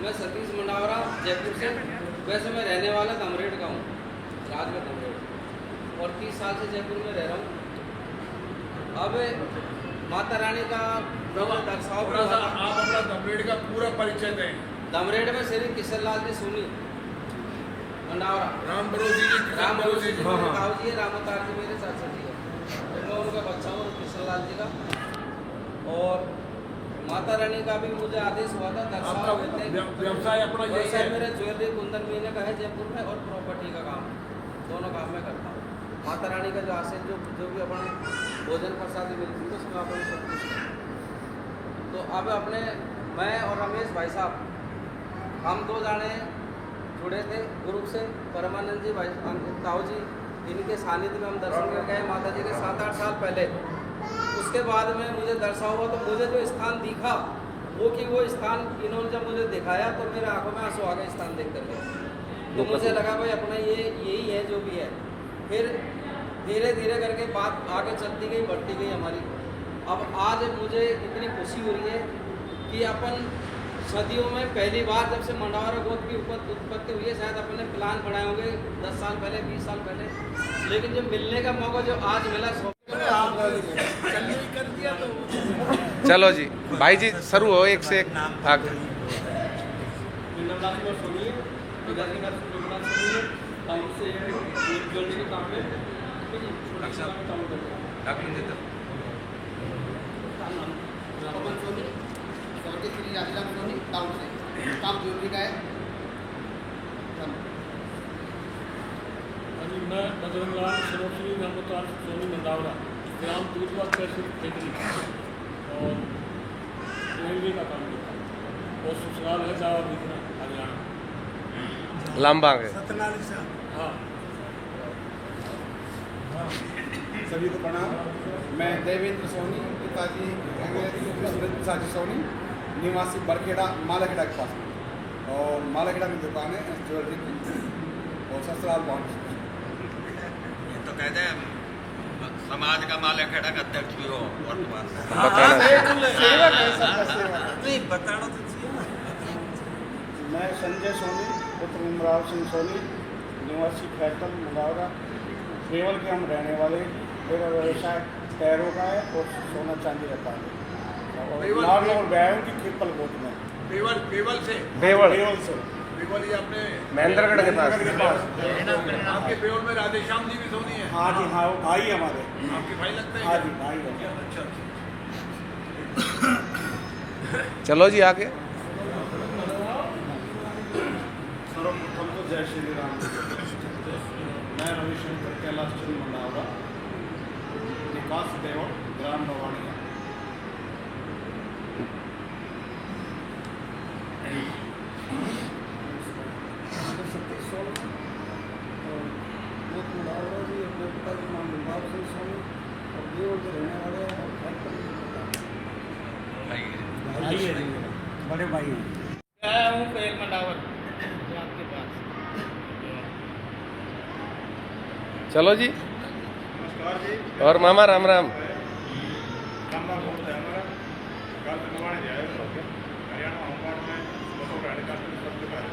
मैं सतीश मंडावरा जयपुर से। वैसे मैं रहने वाला दमरेड का हूँ, राजगढ़ दमरेड, और 30 साल से जयपुर में रह रहा हूँ। अब माता रानी का दर्शाव थोड़ा सा आप अपना दमरेड का पूरा परिचय दें। दमरेड में श्री किशन लाल जी सोनी मंडावरा, राम बरोजी जी, राम बरोजी जी हाँ, मेरे हाँ। ताऊ जी है, राम अवतार जी मेरे चाचा जी है, मैं उनका बच्चा हूँ किशन लाल जी का। और माता रानी का भी मुझे आदेश हुआ था, दर्शाव आपका देते हैं। व्यवसाय अपना यही व्यवसाय है? मेरा ज्वेलरी कुंदन महीने का है जयपुर में, और प्रॉपर्टी का काम, दोनों काम मैं करता हूँ। माता रानी का जो आशीष जो भी अपन भोजन प्रसादी मिलती है उसमें अपन सब कुछ करते हैं। तो अब अपने मैं और रमेश भाई साहब, हम 2 जाने जुड़े थे ग्रुप से। परमानंद जी भाई ताऊ जी, इनके सानिध्य में हम दर्शन कर गए माता जी के 7-8 साल पहले। उसके बाद में मुझे दर्शाव हुआ, तो मुझे जो स्थान दिखा वो स्थान इन्होंने जब मुझे दिखाया तो मेरे आंखों में आंसू आ गए स्थान देख करके। तो मुझे लगा भाई अपना यही है जो भी है। फिर धीरे धीरे करके बात आगे चलती गई, बढ़ती गई हमारी। अब आज मुझे इतनी खुशी हो रही है कि अपन सदियों में पहली बार जब से मंडावरा गोत्र की उत्पत्ति हुई है, शायद अपन ने प्लान बनाए होंगे 10 साल पहले, 20 साल पहले, लेकिन जो मिलने का मौका जो आज मिला कर दिया तो चलो जी भाई जी शुरू हो, एक से एक आगे। श्री राजाराम सोनी टाउन से, काम ज्वेलरी का है। मैं बजरंगलाल श्री राम अवतार सोनी मंडावरा, ग्राम दूधवा तहसील टेकरी, और रेलवे का काम करता हूँ, और ससुराल है जावा बिजना हरियाणा। लामबाग है। हाँ, सभी को प्रणाम। मैं देवेंद्र सोनी, पिताजी साजी सोनी, निवासी बरखेड़ा मालाखेड़ा के पास, और मालाखेड़ा में दुकान है ज्वेलरी की, और ससुराल पहुँच। ये तो कहते हैं समाज का मालाखेड़ा का अध्यक्ष भी हो वर्तमान में। बताना नहीं बताना तो चाहिए। मैं संजय सोनी, पुत्र इमराव सिंह सोनी, निवासी फैक्टल मुगावरा, केवल के हम रहने वाले। मेरा व्यवसाय पैरों का है और सोना चांदी का काम है, और नागौर व्यायाम की ट्रिपल कोट में। बेवल से बेवड़ केवल से बेवल ये अपने महेंद्रगढ़ के पास। आपके बेवल में राधेश्याम जी भी सोनी है। हाँ जी, हाँ, वो भाई है हमारे। आपके भाई लगते हैं? हाँ जी, भाई है। अच्छा। चलो जी आगे। सर्वप्रथम तो जय श्री राम। मैं रविशंकर कैलाश चंद मंडावरा, निवास देवल, ग्राम नवाड़िया। सतीश सोनी, और गोत्र मंडावरा जी, अपने पिताजी नाम इमराव सिंह सोनी, और देवल के रहने वाले हैं, और भाई है जी, बड़े भाई हैं। मैं हूँ पेल मंडावर आपके पास। चलो जी। नमस्कार जी। और मामा राम राम। राम राम बोलते हैं हमारा। कल नवाड़े जाए हरियाणा होमगार्ड में लोगों का अधिकार सब जगह है।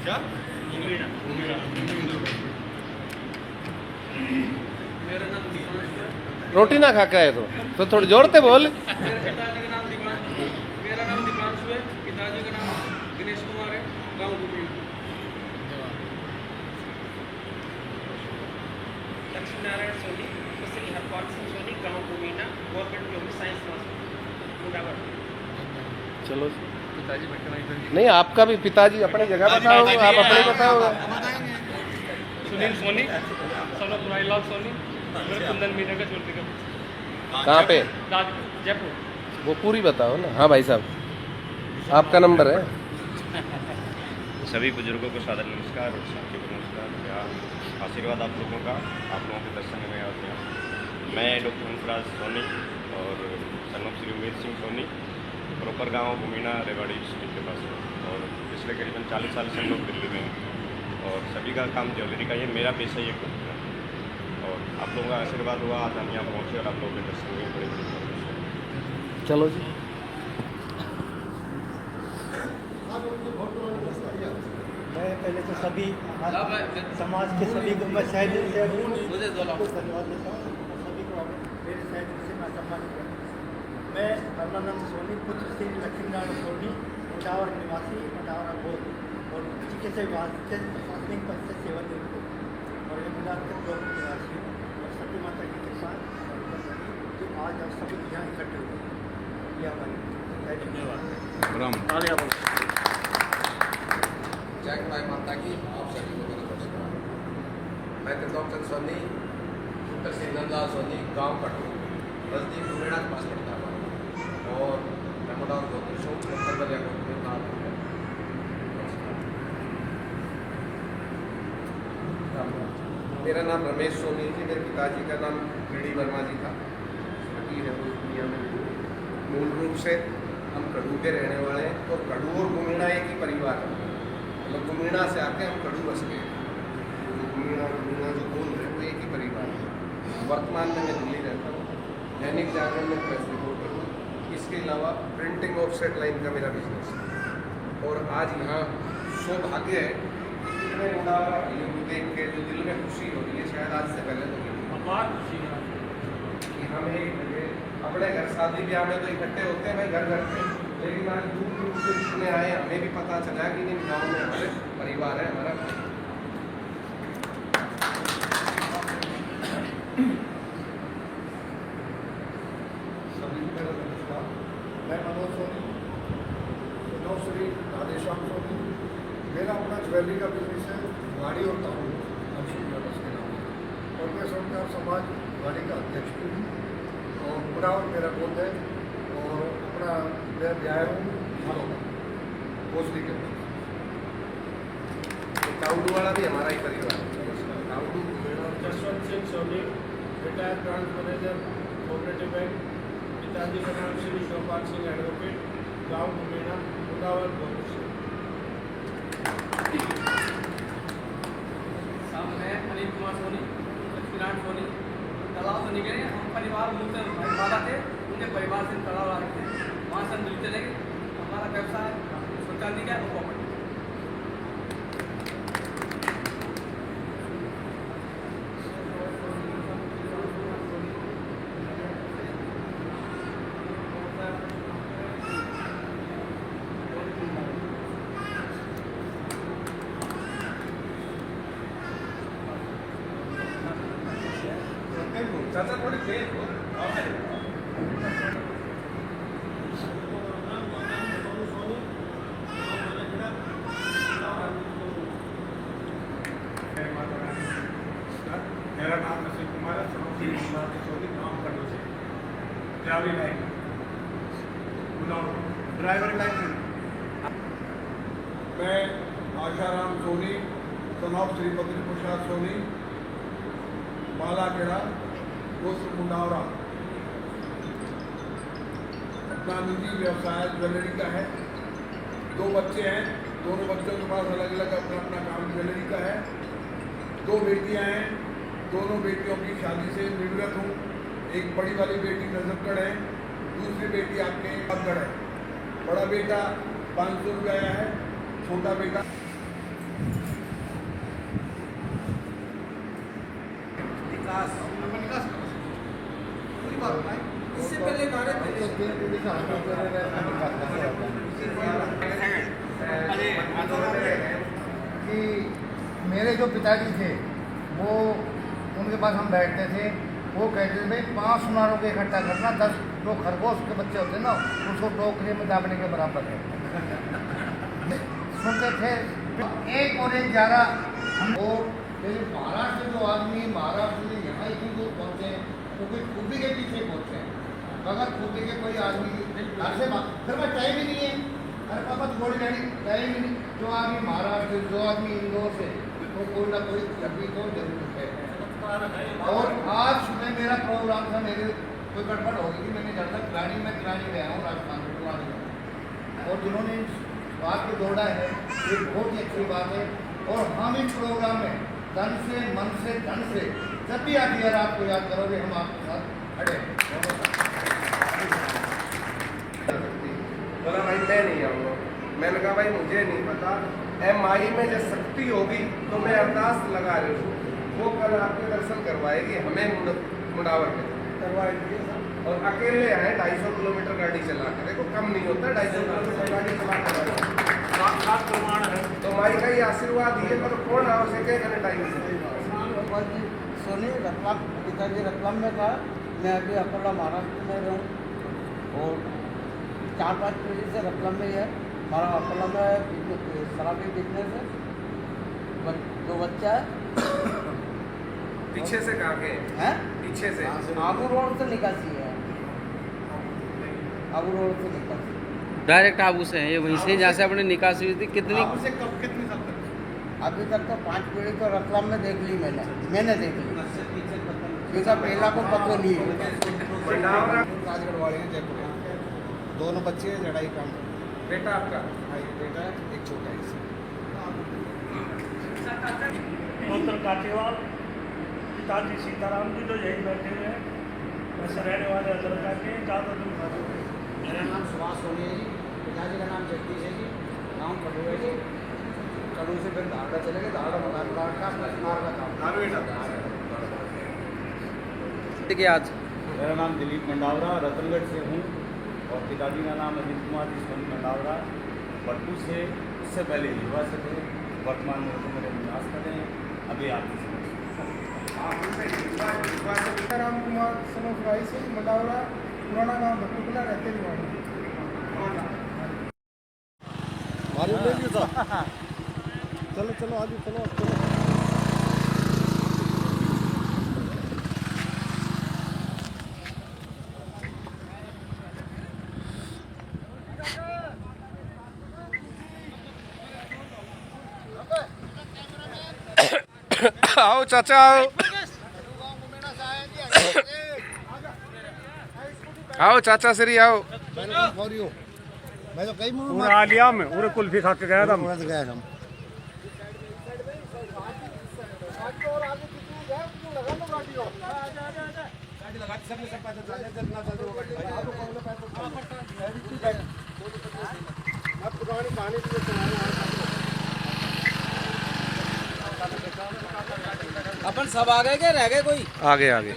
क्या? मेरा नाम दिपांशु है। रोटी ना खा के आए तो थोड़ी जोर से बोल। मेरे पिताजी का नाम मेरा नाम दीपांशु है, पिताजी का नाम दिनेश कुमार है, गाँव गुमी। लक्ष्मी नारायण सोनी, श्री हरपाल सिंह सोनी, गाँव गुमीना, गवर्नमेंट जॉब में साइंस मुंडावर। चलो जी। नहीं, आपका भी पिताजी अपनी जगह बताओ, आप अपने बताओ। सुनील सोनी, सन ऑफ राईलाल सोनी, मेरे कुंदन मीना का ज्वेलरी का। कहाँ पे? जयपुर। वो पूरी बताओ ना। हाँ भाई साहब, आपका नंबर है। सभी बुजुर्गों को सादर नमस्कार और साथी को नमस्कार। क्या आशीर्वाद आप लोगों का, आप लोगों के दर्शन में आते हैं। मैं डॉक्टर हंसराज सोनी और son of Shri Umesh Singh Soni, proper गांव भूमिना रेवाड़ी डिस्ट्रिक्ट के पास है, और पिछले करीबन 40 साल से हम लोग दिल्ली में हैं, और सभी का काम ज्वेलरी का, ये मेरा पेशा ये खुद है। और आप लोगों का आशीर्वाद हुआ, आज हम यहाँ पहुँचे और आप लोगों के दर्शन हुए, बड़े बड़े चलो जी। मैं पहले तो सभी समाज के सभी को मैं शायद मुझे धन्यवाद देता हूँ सभी को मेरे शायद से मैं सम्मानित करता हूँ। मैं अरुणानंद सोनी, पुत्र श्री लक्ष्मीनारायण सोनी, मटावर निवासी, मटावर बोध और चिकित्सा विभाग के प्रशासनिक पद से सेवानिवृत्त हूँ और ये मिलार के ब्लॉक निवासी हूँ और सभी माता की कृपा जो आज आप सभी यहाँ इकट्ठे हुए यह हमारी धन्यवाद। जय माई माता की, आप सभी को मेरा नमस्कार। मैं त्रिलोक चंद सोनी, पुत्र श्री नंदलाल सोनी, गाँव कटू, नजदीक गुमेड़ा के पास पड़ता है और मैं मोटावर गोत्र हूँ, मेरा नाम रमेश सोनी जी, मेरे पिताजी का नाम डी वर्मा जी था। सभी है पूरी दुनिया में। मूल रूप से हम कड़ू के रहने वाले हैं और कड़ू और गुमीणा एक ही परिवार है। मतलब गुमीणा से आके हम कड़ू बस गए। गुमीणा जो बोल रहे हैं वो एक ही परिवार है। वर्तमान में मैं दिल्ली रहता हूँ, दैनिक जागरण में प्रेस रिपोर्टर हूँ। इसके अलावा प्रिंटिंग ऑफसेट लाइन का मेरा बिजनेस है और आज यहाँ सौभाग्य है इतने मुनाफा देख के जो दिल में खुशी हो रही है, शायद आज से पहले तो अपार खुशी है कि हम अपने घर शादी ब्याह में तो इकट्ठे होते हैं भाई घर घर पे, लेकिन आज दूर दूर से इतने आए, हमें भी पता चला कि नहीं गाँव में हमारे परिवार है हमारा। सभी को मेरा नमस्कार। मैं मनोज सोनी, नौ श्री राधेश्याम सोनी। मेरा अपना ज्वेलरी का बिजनेस है, गाड़ी और ताऊ अच्छी ज्वेलर्स के नाम है और मैं संस्कार समाज गाड़ी का अध्यक्ष भी हूँ और मुरावर मेरा गोद है और अपना मैं ब्याह हूँ झालों का भोसली के पास। ताउडू वाला भी हमारा ही परिवार है। ताउडू Jaswant Singh Soni, retired branch manager, cooperative bank. पिताजी का नाम श्री शिवपाल सिंह एडवोकेट, गाँव गुमेड़ा, मुदावर भोपाल। मैं अनिल कुमार सोनी, लक्ष्मीनारायण सोनी, तालाब से निकले। हम परिवार मुझसे बाबा थे, उनके परिवार से तालाब आ रहे थे, वहाँ से हम दिल्ली चले गए। हमारा व्यवसाय चांदी का और प्रॉपर्टी। चाचा थोड़ी तेज हो। मेरा नाम नसीब कुमार है, नाम कटो से ड्राइवरी लाइन ड्राइवरी लाइन। मैं आशाराम सोनी, तनाव श्री बद्री प्रसाद सोनी, बालाखेड़ा, गोत्र मुंडावरा। अपना निजी व्यवसाय ज्वेलरी का है। 2 बच्चे हैं, दोनों बच्चों के पास अलग अलग अपना अपना काम ज्वेलरी का है। 2 बेटियां हैं, दोनों बेटियों की शादी से निवृत्त हूँ। एक बड़ी वाली बेटी नजफगढ़ है, दूसरी बेटी आपके नजफगढ़ है। बड़ा बेटा 500 रुपये आया है, छोटा बेटा इससे पहले कि मेरे जो पिताजी थे वो उनके पास हम बैठते थे, वो कहते थे भाई 5 सुनारों को इकट्ठा करना, 10 जो खरगोश के बच्चे होते हैं ना उसको टोकरी में दाबने के बराबर है। सुनते थे 1 और 1 11। वो महाराष्ट्र जो आदमी महाराष्ट्र से यहाँ इतनी दूर पहुँचे तो कोई खूबी के पीछे पहुँचे हैं। अगर खूबी के कोई आदमी घर से फिर मैं टाइम ही नहीं है, अरे पापा थोड़ी गाड़ी टाइम ही नहीं। जो आदमी महाराष्ट्र, जो आदमी इंदौर से, तो कोई ना कोई कभी तो जरूर है। और आज सुबह मेरा प्रोग्राम था, मेरे कोई गड़बड़ हो गई थी, मैंने जाना किरानी में गया हूँ राजस्थान में और जिन्होंने इस बात को जोड़ा है ये बहुत ही अच्छी बात है। और हम इस प्रोग्राम में तन से, मन से, धन से, जब भी आप यार आपको याद करोगे हम आपके साथ खड़े बोला भाई मैं नहीं आऊँगा। मैंने कहा भाई मुझे नहीं पता, माई में जब शक्ति होगी तो मैं अरदास लगा रही हूँ, वो कल आपके दर्शन करवाएगी, हमें मुड़ावर के करवाएगी। और अकेले आए 250 किलोमीटर गाड़ी चला कर, देखो कम नहीं होता 250 किलोमीटर गाड़ी चला कर प्रमाण है। तो माई का ये आशीर्वाद ये पर कौन आवश्यक है टाइम से। सोनी रतलाम, पिताजी रतलाम में था, मैं अभी अकोला महाराष्ट्र में रहूँ और 4-5 पीढ़ी से रतलाम में ही है। हमारा अकोला में शराबी बिजनेस है, 2 बच्चा है। पीछे से कहाँ के हैं? पीछे से आबू रोड से निकासी है, आबू रोड से निकासी डायरेक्ट आबू से है ये, वहीं से जहाँ से अपनी निकासी हुई थी। कितनी कितनी साल तक? अभी तक तो 5 पीढ़ी तो रतलाम में देख ली मैंने देख ली, क्योंकि पहला को पक्को नहीं है। राजगढ़ वाले हैं, जयपुर हैं। 2 बच्चे हैं, लड़ाई काम। बेटा आपका हाँ, एक बेटा है, एक छोटा है। डॉक्टर काटेवाल, पिताजी सीताराम जी जो यही बैठे हुए हैं, वैसे रहने वाले अदरका के ज़्यादा दूर। मेरा नाम सुभाष सोनी है जी, पिताजी का नाम जगदीश है जी, गाँव कड़ू है जी। कड़ू से फिर धारड़ा चले गए, धारड़ा का ठीक है। आज मेरा नाम दिलीप मंडावरा, रतनगढ़ से हूँ और पिताजी का नाम अजीत कुमार जी सोनी मंडावरा, बट्टू से। उससे पहले युवा से थे, वर्तमान में तो मेरे निवास कर रहे हैं। अभी आपकी राम कुमार सनोफराई से मंडावरा, पुराना गाँव भट्टूकला, रहते चलो चलो आगे चलो चलो। आओ चाचा आओ, आओ चाचा श्री आओ। मैं तो कई पूरा आलिया में पूरे कुल्फी खा के गया था। गया था। अपन सब आ गए क्या, रह गए कोई? आगे आगे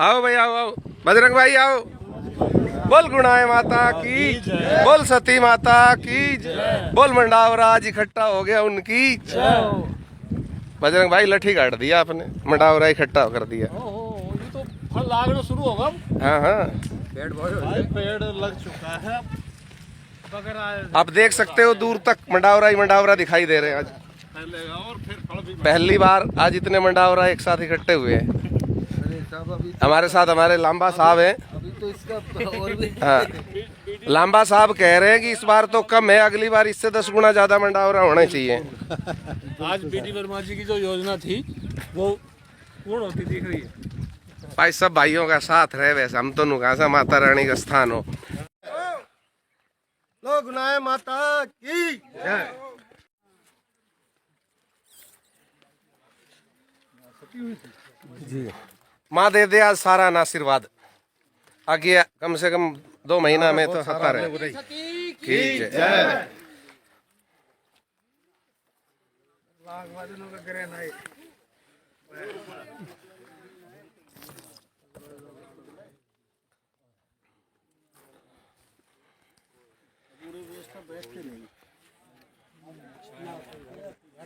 आओ भाई, आओ आओ बजरंग भाई आओ। बोल गुणाए माता की, बोल सती माता की, बोल मंडावरा आज इकट्ठा हो गया उनकी। बजरंग भाई लठी काट दिया आपने, मंडावरा इकट्ठा कर दिया। ये तो फल लागना शुरू होगा। हाँ हाँ, पेड़ लग चुका है। आप देख सकते हो दूर तक मंडावरा ही मंडावरा दिखाई दे रहे हैं आज। और फिर फल भी पहली बार आज इतने मंडावरा एक साथ इकट्ठे हुए हैं। हमारे साथ हमारे लांबा साहब हैं। अभी तो इसका और भी हाँ, लांबा साहब कह रहे हैं कि इस बार तो कम है, अगली बार इससे 10 गुना ज्यादा मंडावरा होने चाहिए। आज बीडी वर्मा जी की जो योजना थी वो पूर्ण होती दिख रही है। भाई सब भाइयों का साथ रहे, वैसे हम तो नुकासा माता रानी का स्थान हो। लोग गुनाए माता की जय। जी माँ दे दे आज सारा आशीर्वाद, आगे कम से कम 2 महीना में तो सत्ता रहे की जय।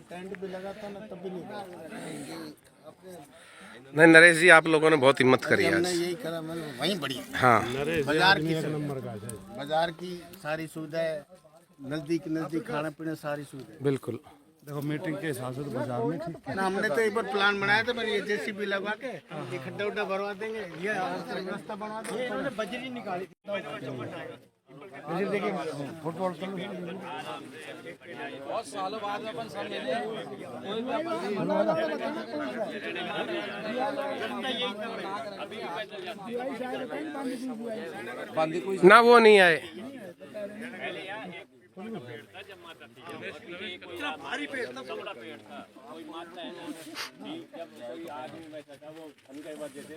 टेंट भी लगा था ना, तब भी नहीं। नहीं नरेश जी, आप लोगों ने बहुत हिम्मत करी आज। यही करा मैंने, वहीं बड़ी हाँ, बाजार की सारी सुविधाएं, नजदीक खाने पीने सारी सुविधाएं। बिल्कुल। देखो मीटिंग के हिसाब से तो बाजार में ठीक है ना। हमने तो एक बार प्लान बनाया था, मैंने ये जेसीबी लगवा के ये खड्डा उड्डा भरवा देंगे, ये रास्ता बनवा देंगे। इन्होंने बजरी निकाली देखिए फुटबॉल बहुत सालों बाद अपन सब मिले। ना वो नहीं आए। भारी पेड़ था, बड़ा पेड़ था। कोई मानता है ना कि जब कोई आदमी बैठा था वो उनके वजह से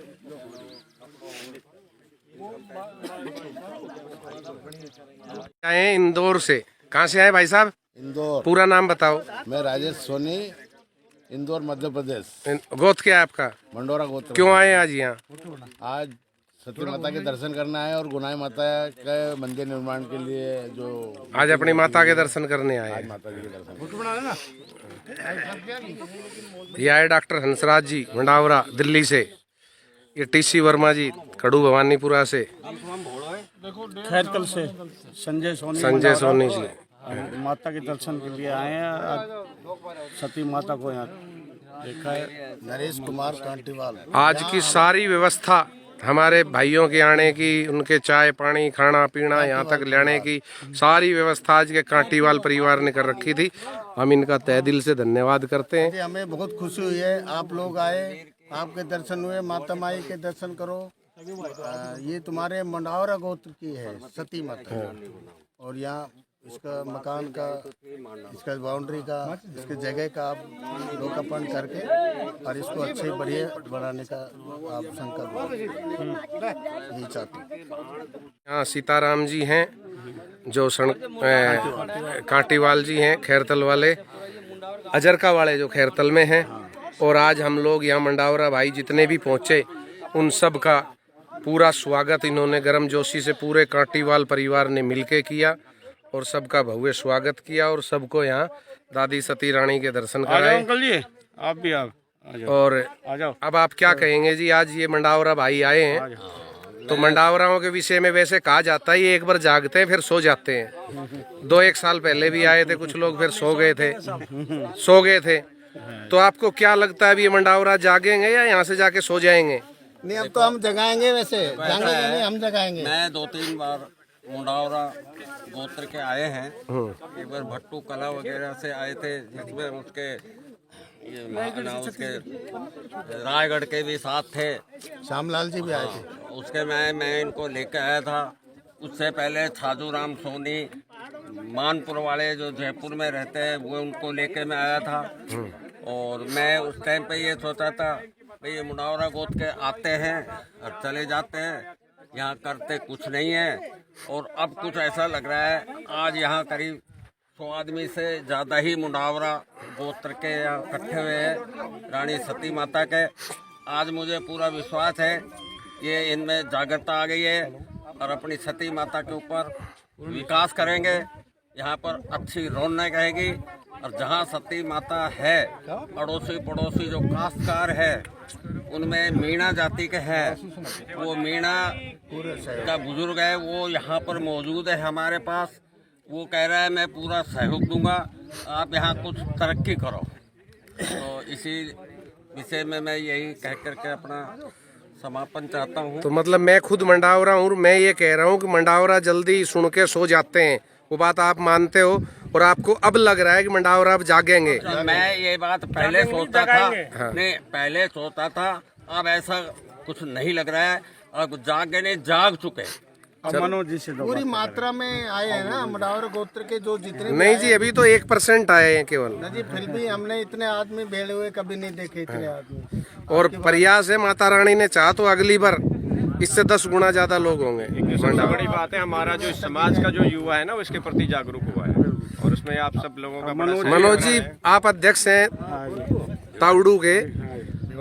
आए इंदौर से। कहाँ से आए भाई साहब? इंदौर। पूरा नाम बताओ। मैं राजेश सोनी, इंदौर मध्य प्रदेश। गोत्र क्या है आपका? मंडोरा गोत्र। क्यों आए आज यहाँ? आज सती माता के दर्शन करना है और गुनाई माता के मंदिर निर्माण के लिए जो आज अपनी माता के दर्शन करने आए आज हैं। माता जी के दर्शन। ये आए डॉक्टर हंसराज जी मंडावरा दिल्ली से। ये टीसी वर्मा जी खड़ू भवानीपुरा से। खैरकल से संजय सोनी। संजय सोनी जी माता के दर्शन के लिए आए हैं। आज सती माता को यहाँ देखा है। नरेश कुमार कांटीवाल। आज की सारी व्यवस्था हमारे भाइयों के आने की, उनके चाय पानी खाना पीना यहाँ तक लाने की सारी व्यवस्था आज के कांटीवाल परिवार ने कर रखी थी। हम इनका तहे दिल से धन्यवाद करते हैं। हमें बहुत खुशी हुई है, आप लोग आए, आपके दर्शन हुए, माता माई के दर्शन करो। ये तुम्हारे मंडावरा गोत्र की है सती माता। और यहाँ इसका मकान का, इसका बाउंड्री का, इसके जगह का आप लोकार्पण करके और इसको अच्छे बढ़िया बनाने का आप संकल्प यही चाहते हैं। यहाँ सीताराम जी हैं जो कांटीवाल जी हैं खैरतल वाले, अजरका वाले जो खैरतल में हैं। और आज हम लोग यहाँ मंडावरा भाई जितने भी पहुँचे उन सब का पूरा स्वागत इन्होंने गर्मजोशी से पूरे कांटीवाल परिवार ने मिलके किया और सबका भव्य स्वागत किया और सबको यहाँ दादी सती रानी के दर्शन कराए। अंकल जी आप भी आप और आ जाओ। अब आप क्या कहेंगे जी? आज ये मंडावरा भाई आए हैं तो मंडावराओं के विषय में वैसे कहा जाता है ये एक बार जागते हैं फिर सो जाते हैं। 2-1 साल पहले भी आए थे कुछ लोग, फिर सो गए थे। तो आपको क्या लगता है अब ये मंडावरा जागेंगे या यहाँ से जाके सो जाएंगे? नहीं, अब तो हम जगाएंगे, वैसे जाएंगे नहीं, हम जगाएंगे। मैं 2-3 बार मुंडावरा गोत्र के आए हैं। एक बार भट्टू कला वगैरह से आए थे, जिसमें उसके रायगढ़ के भी साथ थे, श्यामलाल जी भी आए थे। उसके मैं इनको लेकर आया था। उससे पहले छाजूराम सोनी मानपुर वाले जो जयपुर में रहते हैं वो उनको लेके मैं आया था। और मैं उस टाइम पे ये सोचा था भाई ये मुंडावरा गोत्र के आते हैं और चले जाते हैं, यहाँ करते कुछ नहीं है। और अब कुछ ऐसा लग रहा है आज यहाँ करीब 100 आदमी से ज़्यादा ही मुंडावरा गोत्र के यहाँ इकट्ठे हुए हैं रानी सती माता के। आज मुझे पूरा विश्वास है ये इनमें जागरूकता आ गई है और अपनी सती माता के ऊपर विकास करेंगे। यहाँ पर अच्छी रौनक रहेगी और जहाँ सती माता है अड़ोसी पड़ोसी जो काश्तकार है उनमें मीणा जाति के है, वो मीणा का बुजुर्ग है वो यहाँ पर मौजूद है हमारे पास। वो कह रहा है मैं पूरा सहयोग दूंगा, आप यहाँ कुछ तरक्की करो। तो इसी विषय में मैं यही कह करके अपना समापन चाहता हूँ। तो मतलब मैं खुद मंडावरा हूँ, मैं ये कह रहा हूँ कि मंडावरा जल्दी सुन के सो जाते हैं, वो बात आप मानते हो और आपको अब लग रहा है कि मंडावरा अब जागेंगे? मैं ये बात पहले सोचता था, नहीं पहले सोचता था, अब ऐसा कुछ नहीं लग रहा है। अब जागने जाग चुके। मनोज जी से पूरी मात्रा में आए हैं ना मंडावरा गोत्र के जो जितने नहीं जी, अभी तो 1% आए हैं केवल। ना जी, फिर भी हमने इतने आदमी भेड़े हुए कभी नहीं देखे इतने आदमी। और प्रयास है माता रानी ने चाहा तो अगली बार इससे 10 गुना ज्यादा लोग होंगे। सबसे बड़ी बात है हमारा जो समाज का जो युवा है ना वो इसके प्रति जागरूक हुआ है और उसमें आप सब लोगों का मनोज जी आप अध्यक्ष हैं ताउडू के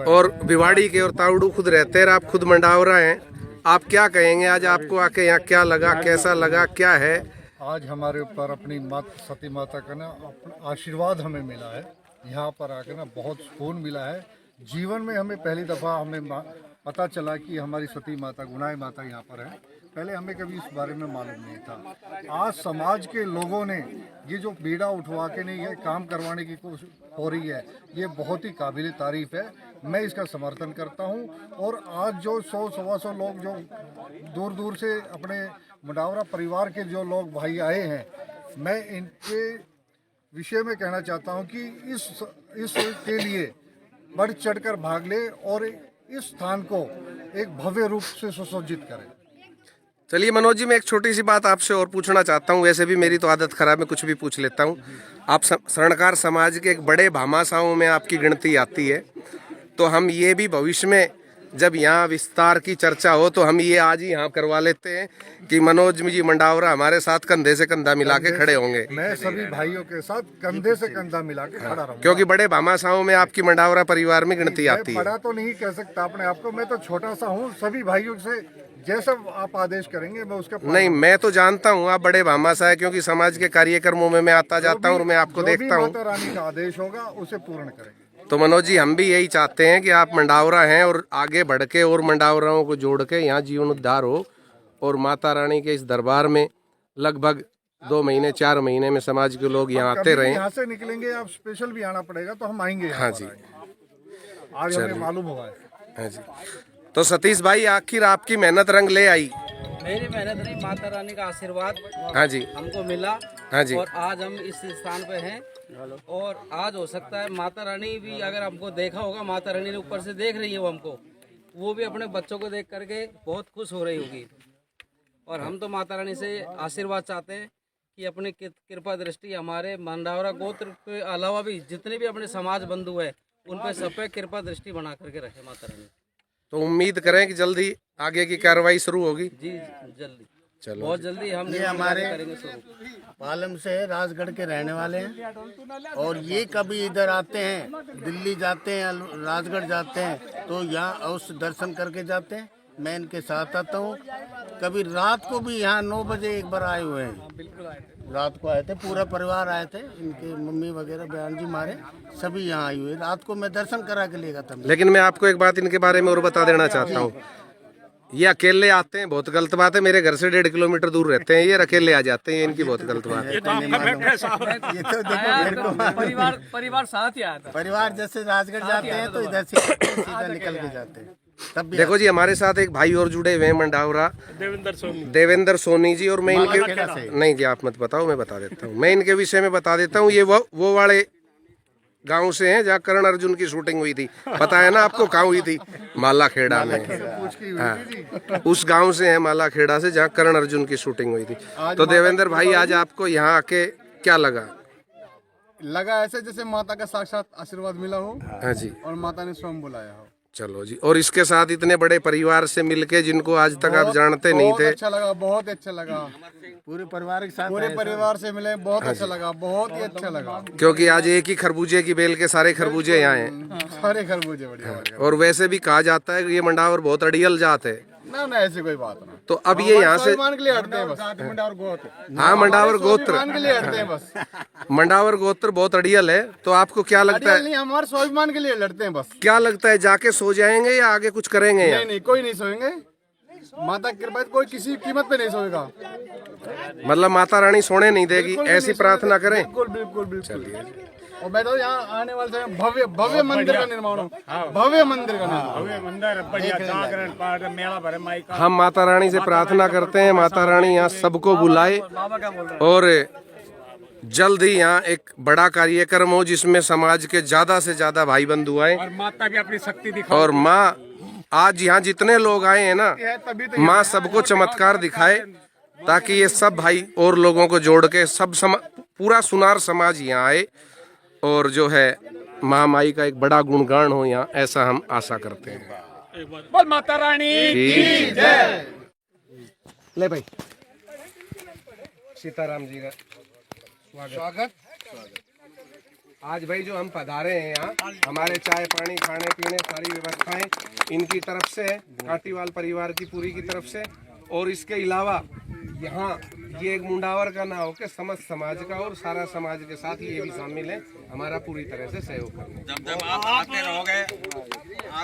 और भिवाड़ी के, और ताउडू खुद रहते हैं, आप खुद मंडावरा हैं, आप क्या कहेंगे? आज आपको आके यहाँ क्या लगा, कैसा लगा, क्या है? आज हमारे ऊपर अपनी सती माता का ना अपना आशीर्वाद हमें मिला है। यहाँ पर आकर ना बहुत सुकून मिला है। जीवन में हमें पहली दफ़ा हमें पता चला कि हमारी सती माता गुनाई माता यहाँ पर है। पहले हमें कभी इस बारे में मालूम नहीं था। आज समाज के लोगों ने ये जो बीड़ा उठवा के नहीं ये काम करवाने की कोशिश हो रही है, ये बहुत ही काबिल तारीफ है। मैं इसका समर्थन करता हूँ। और आज जो 100-125 लोग जो दूर दूर से अपने मंडावरा परिवार के जो लोग भाई आए हैं, मैं इनके विषय में कहना चाहता हूँ कि इस के लिए बढ़ चढ़कर भाग ले और इस स्थान को एक भव्य रूप से सुसज्जित करें। चलिए मनोज जी, मैं एक छोटी सी बात आपसे और पूछना चाहता हूँ। वैसे भी मेरी तो आदत खराब है, कुछ भी पूछ लेता हूँ। आप स्वर्णकार समाज के एक बड़े भामाशाहों में आपकी गिनती आती है, तो हम ये भी भविष्य में जब यहाँ विस्तार की चर्चा हो तो हम ये आज ही यहाँ करवा लेते हैं कि मनोज जी मंडावरा हमारे साथ कंधे से कंधा मिला के खड़े होंगे। मैं सभी भाइयों के साथ कंधे से कंधा मिला के खड़ा रहूंगा, क्योंकि बड़े भामाशाहों में आपकी मंडावरा परिवार में गिनती आती है। बड़ा तो नहीं कह सकता अपने आप को, मैं तो छोटा सा हूँ। सभी भाइयों से जैसा आप आदेश करेंगे मैं उसका नहीं, मैं तो जानता हूँ आप बड़े भामाशाह है, क्योंकि समाज के कार्यक्रमों में मैं आता जाता हूँ और मैं आपको देखता हूँ। माता रानी का आदेश होगा उसे पूर्ण करेंगे। तो मनोज जी, हम भी यही चाहते हैं कि आप मंडावरा हैं और आगे बढ़ के और मंडावराओं को जोड़ के यहाँ जीवन उद्धार हो और माता रानी के इस दरबार में लगभग 2 महीने 4 महीने में समाज के लोग यहाँ आते रहे। यहाँ से निकलेंगे, आप स्पेशल भी आना पड़ेगा तो हम आएंगे। हाँ जी, आज हमें मालूम हुआ है। हाँ जी। तो सतीश भाई, आखिर आपकी मेहनत रंग ले आई। मेरी मेहनत नहीं, माता रानी का आशीर्वाद हाँ जी हमको मिला। हाँ जी। और आज हम इस स्थान पे हैं। और आज हो सकता है माता रानी भी, अगर हमको देखा होगा, माता रानी ने ऊपर से देख रही है वो हमको, वो भी अपने बच्चों को देख करके बहुत खुश हो रही होगी। और हम तो माता रानी से आशीर्वाद चाहते हैं कि अपनी कृपा दृष्टि हमारे मंडावरा गोत्र के अलावा भी जितने भी अपने समाज बंधु है उन पर सब पे कृपा दृष्टि बना करके रखे माता रानी। तो उम्मीद करें कि जल्दी आगे की कार्रवाई शुरू होगी। जी जल्दी, चलो बहुत जल्दी हम ये हमारे करेंगे शुरू। पालम से राजगढ़ के रहने वाले हैं और ये कभी इधर आते हैं, दिल्ली जाते हैं, राजगढ़ जाते हैं तो यहाँ अवश्य दर्शन करके जाते हैं। मैं इनके साथ आता हूँ। कभी रात को भी यहाँ 9 बजे एक बार आए हुए हैं। रात को आए थे, पूरा परिवार आए थे, इनके मम्मी वगैरह बयान जी मारे सभी यहाँ आई हुए। रात को मैं दर्शन करा के लेगा था। लेकिन मैं आपको एक बात इनके बारे में और बता देना चाहता हूँ। ये अकेले आते हैं, बहुत गलत बात है। मेरे घर से 1.5 किलोमीटर दूर रहते हैं, ये अकेले आ जाते हैं, इनकी बहुत गलत बात है। ये तो देखो परिवार साथ ही आया था। परिवार जैसे राजगढ़ जाते हैं तो इधर से सीधा निकल के जाते हैं। तब भी देखो जी, हमारे साथ एक भाई और जुड़े हुए हैं मंडावरा, देवेंद्र सोनी जी। और मैं इनके नहीं जी, आप मत बताओ, मैं बता देता हूँ। मैं इनके विषय में बता देता हूँ। ये वो वाले गांव से हैं जहाँ करण अर्जुन की शूटिंग हुई थी। पता है ना आपको कहाँ हुई थी? माला खेड़ा में। हाँ, उस गांव से हैं, माला खेड़ा से, जहाँ करण अर्जुन की शूटिंग हुई थी। तो देवेंद्र भाई, आज आपको यहाँ आके क्या लगा? ऐसे जैसे माता का साक्षात आशीर्वाद मिला हो। हाँ जी। और माता ने स्वयं बुलाया हो। चलो जी। और इसके साथ इतने बड़े परिवार से मिलके, जिनको आज तक आप जानते नहीं थे। अच्छा लगा, बहुत अच्छा लगा। पूरे परिवार के साथ, पूरे परिवार से मिले, बहुत अच्छा लगा, बहुत ही अच्छा लगा। क्योंकि आज एक ही खरबूजे की बेल के सारे खरबूजे यहाँ हैं। सारे खरबूजे बढ़िया। और वैसे भी कहा जाता है कि ये मंडावर बहुत अड़ियल जात है। ना ऐसी कोई बात ना। तो अब ये यहाँ से स्वाभिमान के लिए हटते हैं बस। हाँ, मंडावर गोत्र स्वाभिमान के लिए हटते हैं बस। मंडावर गोत्र बहुत अड़ियल है। तो आपको क्या लगता है? नहीं, हमारे स्वाभिमान के लिए लड़ते हैं बस। क्या लगता है, जाके सो जाएंगे या आगे कुछ करेंगे? नहीं, कोई नहीं सोएंगे। माता की कृपा, कोई किसी कीमत पे नहीं सोएगा। मतलब माता रानी सोने नहीं देगी, ऐसी प्रार्थना करें। बिल्कुल। चलिए। और मैं तो यहाँ आने वाले समय भव्य मंदिर का निर्माण हो। भव्य मंदिर का निर्माण। हम माता रानी से प्रार्थना करते हैं, माता रानी यहाँ सबको बुलाए और जल्द ही यहाँ एक बड़ा कार्यक्रम हो जिसमें समाज के ज्यादा से ज्यादा भाई बंधु आए और माता भी अपनी शक्ति दिखाए। और माँ आज यहाँ जितने लोग आए हैं ना, माँ सबको चमत्कार दिखाए ताकि ये सब भाई और लोगों को जोड़ के पूरा सुनार समाज यहाँ आए और जो है महामाई का एक बड़ा गुणगान हो यहाँ, ऐसा हम आशा करते हैं। बोल माता रानी की जय। ले भाई, सीताराम जी का स्वागत। आज भाई जो हम पधारे हैं यहाँ, हमारे चाय पानी खाने पीने सारी व्यवस्थाएं इनकी तरफ से है, काटीवाल परिवार की पूरी की तरफ से। और इसके अलावा यहाँ ये एक मुंडावर का ना हो के समस्त समाज का और सारा समाज के साथ ये भी शामिल है, हमारा पूरी तरह से सहयोग करने। जब आप आते रहोगे,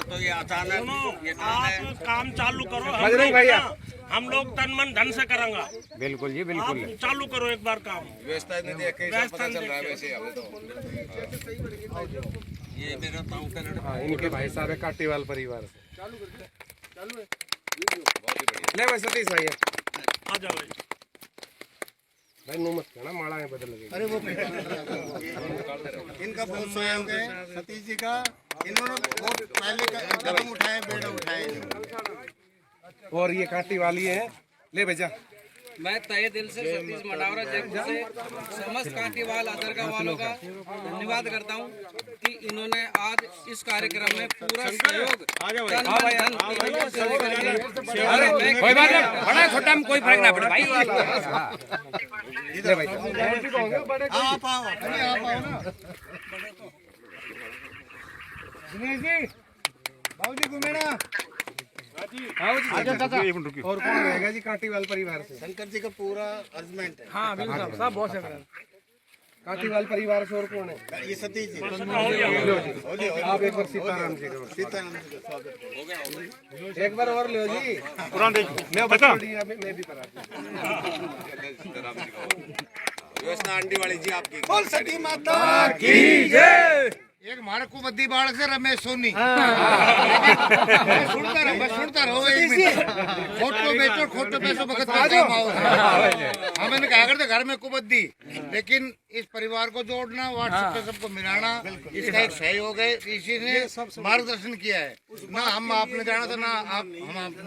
तो ये अचानक ये काम चालू करो। बजरंग भैया, हम लोग तन मन धन से करेंगे। बिल्कुल जी, बिल्कुल चालू करो एक बार काम। व्यवस्था देख के पता चल रहा है वैसे हमें तो। ये मेरा ताऊ का लड़का। हाँ, इनके भाई साहब है काटीवाल परिवार से। चालू है। ले भाई सतीश भाई, आ जाओ भाई नो मत कहना, माला में बदल लगेगा। अरे वो इनका बहुत सहयोग है सतीश जी का, इन्होंने बहुत पहले कदम उठाए, बेड़ा उठाए। और ये काटी वाली है ले भेजा। मैं तहे दिल से सतीश मंडावरा जयपुर से समस्त कांटीवाल अदरगा वालों का धन्यवाद करता हूं कि इन्होंने आज इस कार्यक्रम में पूरा सहयोग कोई बात नहीं, बड़ा छोटा में कोई फर्क ना पड़े भाई। ले भाई आप आओ ना। दिनेश जी, बाबूजी घूमेना। और कौन रहेगा जी कांटीवाल परिवार से? शंकर जी का पूरा अरेंजमेंट है। हाँ बिल्कुल सब बहुत है। कांटीवाल परिवार से और कौन है? ये सतीश जी। आप एक बार सीताराम जी करो। सीताराम जी का स्वागत है। एक बार और लो जी। पुरान देखो मैं बता मैं भी करा व्यवस्था आंटी वाली जी आपकी। बोल सती माता की जय। एक हमारे कुबद्दी बाढ़ से रमेश सोनी। मैं सुनता रहो एक मिनट। फोटो बेचो, खोटो पैसों भगत का काम आओ। हम इन्हें कहा करते घर में कुबद्दी, लेकिन इस परिवार को जोड़ना, व्हाट्सएप पे सबको मिलाना, इसका एक सहयोग है। इसी ने मार्गदर्शन किया है। ना हम आपने जाना था, ना आप हम आपने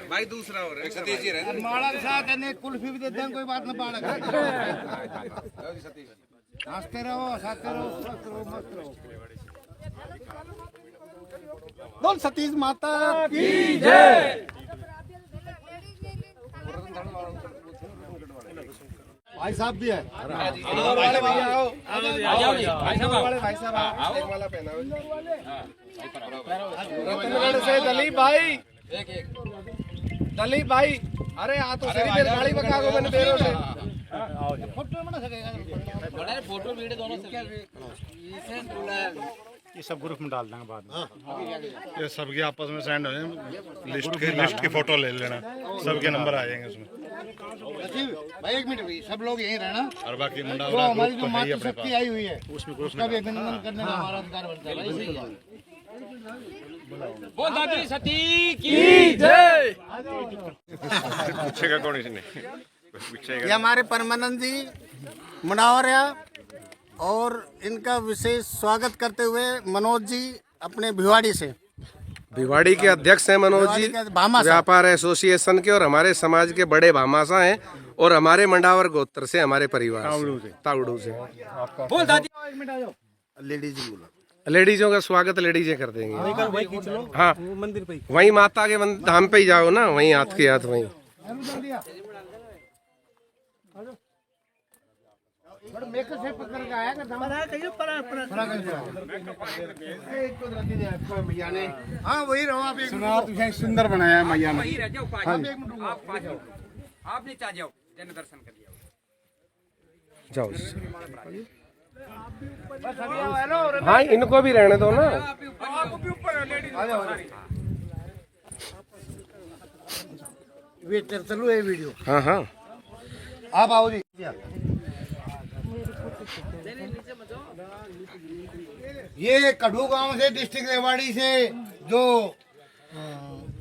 भाई दूसरा और है सतीश जी रहे। माड़ा के साथ कुल्फी भी देते हैं, कोई बात ना पाड़ा। हंसते रहो, हंसते रहो, मस्त रहो, मस्त रहो। बोल सतीश माता की जय। भाई साहब भी है। वाले भैया आओ। भाई साहब एक वाला पहनाओ। रतनगढ़ से दलीप भाई। दलीप भाई, अरे आ तो सही मेरी गाड़ी बका को मैंने बेरो से। फोटो बना सकेगा। बड़ा फोटो वीडियो दोनों से ये सब ग्रुप में डाल देंगे बाद में। ये सबके आपस में सेंड हो जाए, लिस्ट की फोटो ले लेना, सबके नंबर आ जाएंगे उसमें। भाई एक मिनट भाई, सब लोग यहीं रहना। और बाकी मुंडा तो हमारी जो मातृशक्ति आई हुई है, उसमें उसका भी अभिनंदन करने का हमारा अधिकार बनता है। बोल दादी सती की जय। पूछेगा कौन इसने? ये हमारे परमानंद जी मुंडावरा और इनका विशेष स्वागत करते हुए मनोज जी अपने भिवाड़ी से। भिवाड़ी के अध्यक्ष हैं मनोज जी, व्यापार एसोसिएशन के, और हमारे समाज के बड़े भामाशा हैं, और हमारे मंडावर गोत्र से, हमारे परिवार तावड़ू से। बोल दादी। लेडीज बोला, लेडीजों का स्वागत लेडीजें कर देंगे। हाँ मंदिर पे, वहीं माता के धाम पे ही जाओ ना, वहीं हाथ के हाथ वहीं। हाँ वही रहो आप। एक सुंदर बनाया है मैया ने। आप नीचे आ जाओ, जन दर्शन कर लिया जाओ। हाँ इनको भी रहने दो ना। चलो ये वीडियो। हाँ हाँ आप आओ जी। ये कड़ू गांव से, डिस्ट्रिक्ट रेवाड़ी से जो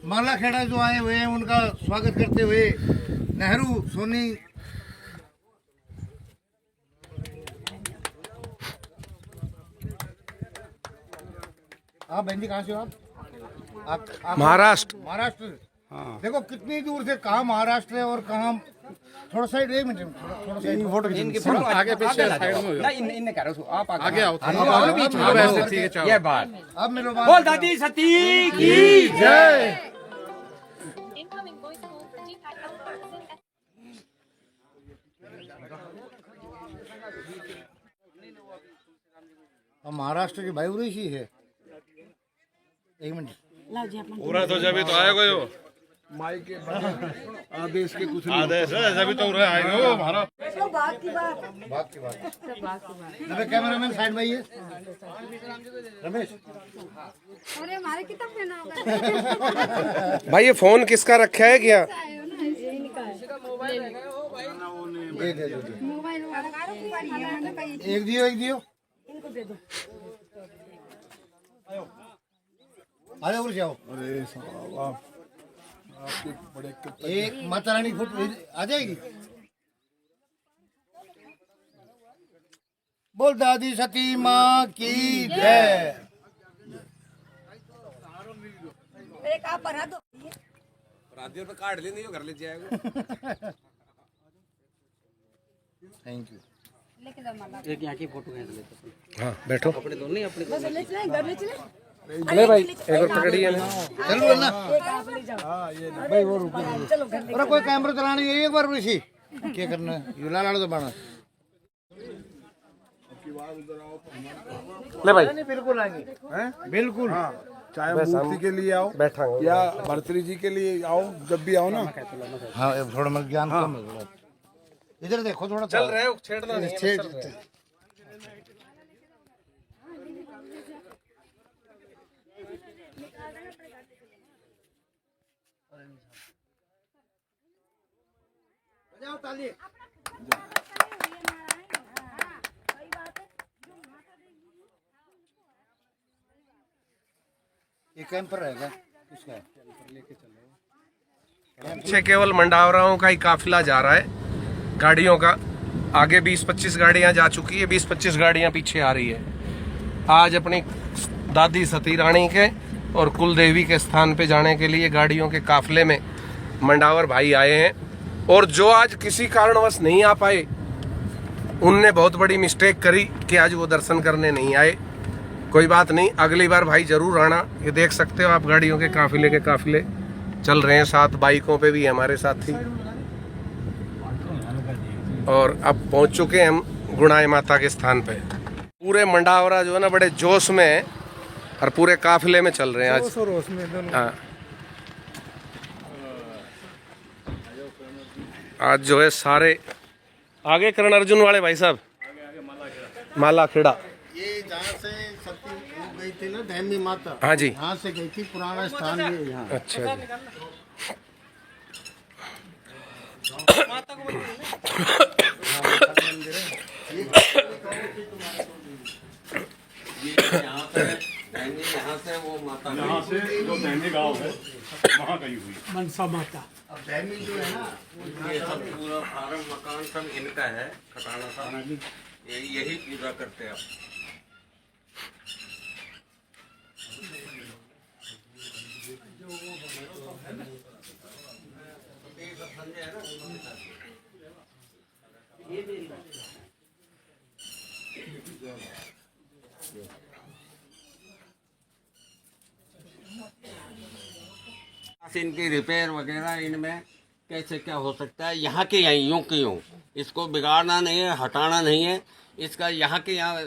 माला खेड़ा जो आए हुए हैं, उनका स्वागत करते हुए नेहरू सोनी। आप बहन जी कहाँ से हो? आप महाराष्ट्र। महाराष्ट्र। देखो कितनी दूर से, कहाँ महाराष्ट्र है और कहाँ। थोड़ा साइड, एक मिनट, थोड़ा साइड फोटो आगे पीछे साइड में ना। इन कह रहा हूँ आप आगे आओ। ये बात अब मेरे बोल दादी सती की जय। हम महाराष्ट्र के भाई उड़ी ही है। एक मिनट, पूरा तो जब तो आएगा यो माई के आदेश के कुछ आदेश है, जब तो आएगा वो हमारा। बात की बात। कैमरामैन साइड में ये रमेश। अरे हमारे कितना पहना होगा। भाई ये फोन किसका रखा है क्या? मोबाइल एक दियो, एक दियो। इनको दे दो। आ जाओ जाओ। अरे साहब बड़े एक माता रानी फोटो आ जाएगी। बोल दादी सती माँ की जय। एक आप भरा दो राधियों पे काट लेनी, घर ले जाएगा। Thank you. लेके जाओ माला। एक यहाँ की फोटो खींच लेते हैं। हाँ बैठो। अपने दोनों ही अपने बस ले चले घर ले चले। ले भाई एक बार पकड़िए ना। चलो ना एक आप ले जाओ। भाई वो रुको। चलो घर ले। अरे कोई कैमरा चलाना है एक बार ऋषि क्या करना है ये लाल तो बाणा ले भाई बिल्कुल आएंगे हैं बिल्कुल हाँ चाहे मूर्ति के लिए आओ बैठा या भरतरी जी के लिए आओ, जब भी आओ ना। हाँ थोड़ा मैं ज्ञान कम है इधर देखो थोड़ा चल रहे हो, छेड़ना नहीं है, छेड़ चल रहे हैं। बजाओ ताली ये कैंपर रहेगा किसका है लेके चलो पीछे केवल मंडावराओं का ही काफिला जा रहा है, गाड़ियों का। आगे 20-25 गाड़ियां जा चुकी है, 20-25 गाड़ियां पीछे आ रही है। आज अपनी दादी सती रानी के और कुल देवी के स्थान पे जाने के लिए गाड़ियों के काफिले में मंडावर भाई आए हैं। और जो आज किसी कारणवश नहीं आ पाए, उनने बहुत बड़ी मिस्टेक करी कि आज वो दर्शन करने नहीं आए। कोई बात नहीं, अगली बार भाई जरूर आना। ये देख सकते हो आप गाड़ियों के काफिले चल रहे हैं, साथ बाइकों पे भी है हमारे साथी। और अब पहुंच चुके हैं हम गुणाई माता के स्थान पे। पूरे मंडावरा जो है ना बड़े जोश में है और पूरे काफिले में चल रहे हैं आज। हाँ आज जो है सारे आगे करण अर्जुन वाले भाई साहब माला खेड़ा, ये जहाँ से सती वो गई थी ना धैमी माता, हाँ जी, यहाँ से गई थी, पुराना स्थान ये यहाँ। अच्छा जी। यहाँ से वो माता, यहाँ से जो दैनी गांव है वहाँ गई हुई मनसा माता। अब धैमी जो है ना ये सब पूरा फार्म मकान सब इनका है, खटाना साहब यही पूजा करते हैं। इनकी रिपेयर वगैरह इनमें कैसे क्या हो सकता है, यहाँ के यहाँ यूँ की यूँ, इसको बिगाड़ना नहीं है, हटाना नहीं है। इसका यहाँ के यहाँ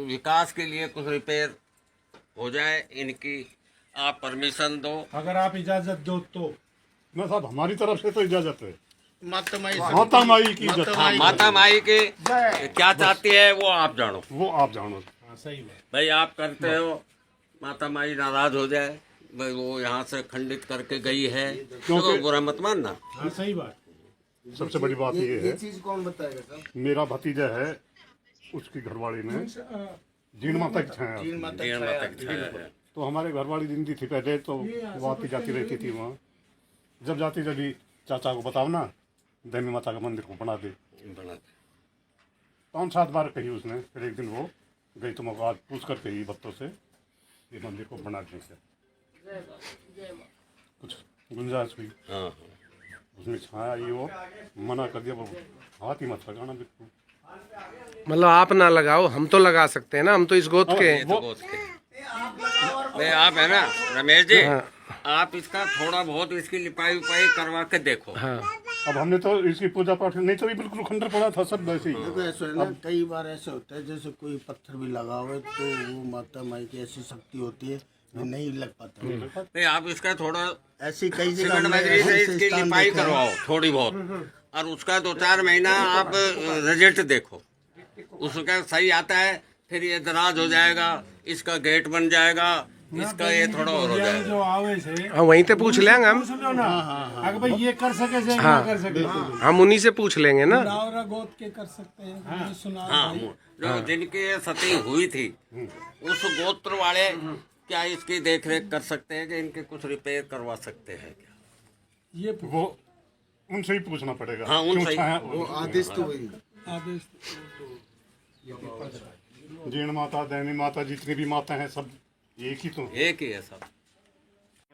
विकास के लिए कुछ रिपेयर हो जाए, इनकी आप परमिशन दो। अगर आप इजाजत दो तो ना साहब, हमारी तरफ से तो इजाजत है। माता माई की इज्जत। हाँ, माता माई के क्या चाहती है वो आप जानो, वो आप जानो। सही बात। भाई आप करते हो, माता माई नाराज हो जाए, भाई वो यहाँ से खंडित करके गई है तो बुरा मत मानना। हाँ सही बात। सबसे बड़ी बात ये है, चीज कौन बताएगा सर? मेरा भतीजा है, उसकी घरवाली में जीण माता की छाया तीन माता तीन माता की छाया है। तो हमारे घरवाली जिंदी थी पहले, तो वो आती जाती रहती थी वहाँ। जब जाती जब चाचा को बताओ ना देवी माता का मंदिर को बना दे, 5-7 बार कही उसने। फिर एक दिन वो गई तो मैं आज पूछ कर कही भक्तों से ये मंदिर को बना दें क्या, कुछ गुंजाइश हुई। उसमें छाया ये वो मना कर दिया, वो हाथ ही मत लगाना बिल्कुल। मतलब आप ना लगाओ, हम तो लगा सकते हैं ना, हम तो इस गोद के हैं। भाई आप है ना रमेश जी, आप इसका थोड़ा बहुत इसकी लिपाई उपाई करवा के देखो। हाँ। अब हमने तो इसकी पूजा पाठ नहीं तो भी बिल्कुल खंडर पड़ा था सब वैसे ही। देखो ऐसा है ना, कई बार ऐसा होता है जैसे कोई पत्थर भी लगा हुआ है तो वो माता माई की ऐसी शक्ति होती है नहीं लग पाता। नहीं आप इसका थोड़ा ऐसी कई जगह सिमट हमने बजरी से ऐसे इसकी स्थान लिपाई देखे हैं। करवाओ थोड़ी बहुत, और उसका 2-4 महीना आप रिजल्ट देखो, उसका सही आता है फिर ये दराज हो जाएगा, इसका गेट बन जाएगा, इसका ये थोड़ा और हो जाएगा। जो आवे से हाँ वहीं पे पूछ लेंगे हम। अगर भाई ये कर सके से ना कर सके, हम उन्हीं से पूछ लेंगे ना। डावरा गोद के कर सकते हैं। सुना हाँ, जो जिनकी सती हुई थी उस गोत्र वाले क्या इसकी देख रेख कर सकते हैं कि इनके कुछ रिपेयर करवा सकते हैं क्या? ये वो उनसे ही पूछना पड़ेगा। हाँ, उनसे ही। वो आदेश तो वही आदेश जीण माता दैनी माता जितनी भी माता हैं सब एक ही तो एक ही है सब।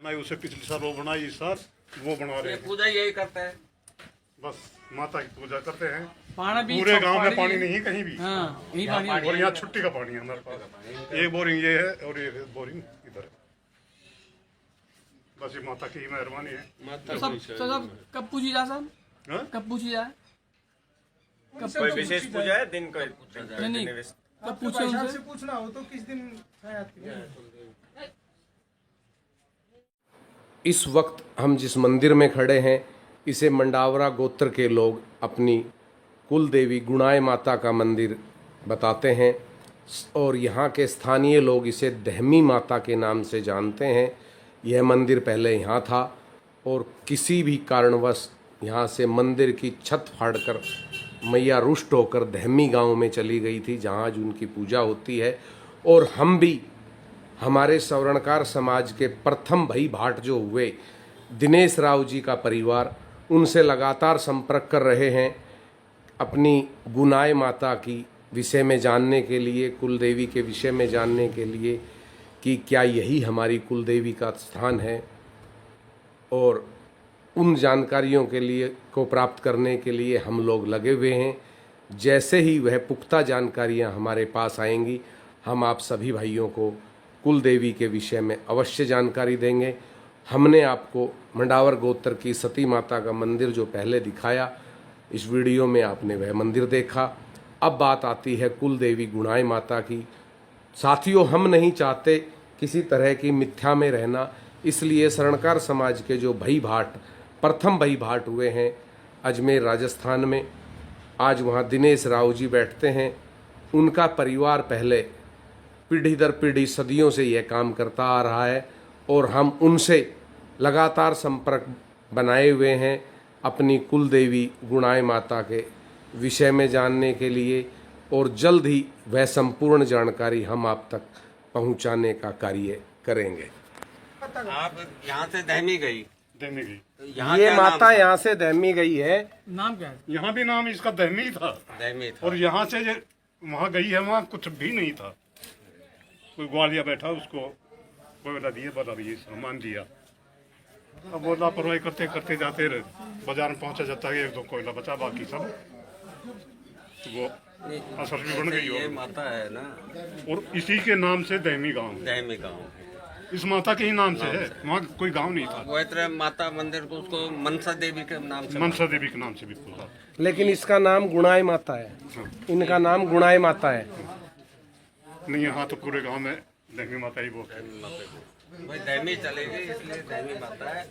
बनाई उसे पिछले साल वो बनाई, इस साल वो बना रहे हैं। पूजा यही करते हैं, बस माता की पूजा करते हैं। पानी पूरे गांव में पानी नहीं कहीं भी। हाँ, यही पानी है। और यहाँ छुट्टी का पानी है हमारे पास। एक बोरिंग ये है और एक बोरिंग इधर है। बस ये माता की मेहरबानी है। तो सब कब पूजी जा सब? हाँ? कब पूजी जाए? कोई विशेष पूजा है दिन का? नहीं, कब पूछे उनसे? पूछना हो तो किस दिन इस वक्त हम जिस मंदिर में खड़े हैं इसे मंडावरा गोत्र के लोग अपनी कुल देवी गुणाई माता का मंदिर बताते हैं और यहाँ के स्थानीय लोग इसे दहमी माता के नाम से जानते हैं। यह मंदिर पहले यहाँ था और किसी भी कारणवश यहाँ से मंदिर की छत फाड़कर मैया रुष्ट होकर दहमी गांव में चली गई थी, जहाँ आज उनकी पूजा होती है। और हम भी हमारे सवर्णकार समाज के प्रथम भाई भाट जो हुए दिनेश राव जी का परिवार, उनसे लगातार संपर्क कर रहे हैं अपनी गुनाई माता की विषय में जानने के लिए, कुल देवी के विषय में जानने के लिए कि क्या यही हमारी कुल देवी का स्थान है। और उन जानकारियों के लिए को प्राप्त करने के लिए हम लोग लगे हुए हैं। जैसे ही वह पुख्ता जानकारियां हमारे पास आएंगी हम आप सभी भाइयों को कुल देवी के विषय में अवश्य जानकारी देंगे। हमने आपको मंडावर गोत्र की सती माता का मंदिर जो पहले दिखाया, इस वीडियो में आपने वह मंदिर देखा। अब बात आती है कुल देवी गुणाई माता की। साथियों, हम नहीं चाहते किसी तरह की मिथ्या में रहना, इसलिए शरणकार समाज के जो भाई भाट प्रथम भाई भाट हुए हैं अजमेर राजस्थान में, आज वहाँ दिनेश राव जी बैठते हैं। उनका परिवार पहले पीढ़ी दर पीढ़ी सदियों से यह काम करता आ रहा है और हम उनसे लगातार संपर्क बनाए हुए हैं अपनी कुल देवी गुणाई माता के विषय में जानने के लिए, और जल्द ही वह संपूर्ण जानकारी हम आप तक पहुंचाने का कार्य करेंगे। आप यहाँ से दहमी गई? दहमी गई। ये माता यहाँ से दहमी गई है। नाम क्या है? यहाँ भी नाम इसका दहमी था। दहमी था। और यहाँ से वहाँ गई है, वहाँ कुछ भी नहीं था। कोई ग्वालिया बैठा, उसको कोयला दिए, बता दिए, सामान दिया। अब वो लापरवाही करते करते जाते रहे, बाजार में पहुंचा जाता है, एक दो कोयला बचा, बाकी सब वो असर भी बन गई। ये माता है ना, और इसी के नाम से दहमी गांव। दहमी गांव इस माता के ही नाम से है, वहाँ कोई गांव नहीं था। वो इतने माता मंदिर को उसको मनसा देवी के नाम से, मनसा देवी के नाम से भी पूरा। लेकिन इसका नाम गुणाई माता है। इनका नाम गुणाई माता है। नहीं, यहाँ तो पूरे गांव में दहमी माता ही बोलते हैं। भाई दहमी चलेगी, इसलिए दहमी माता है।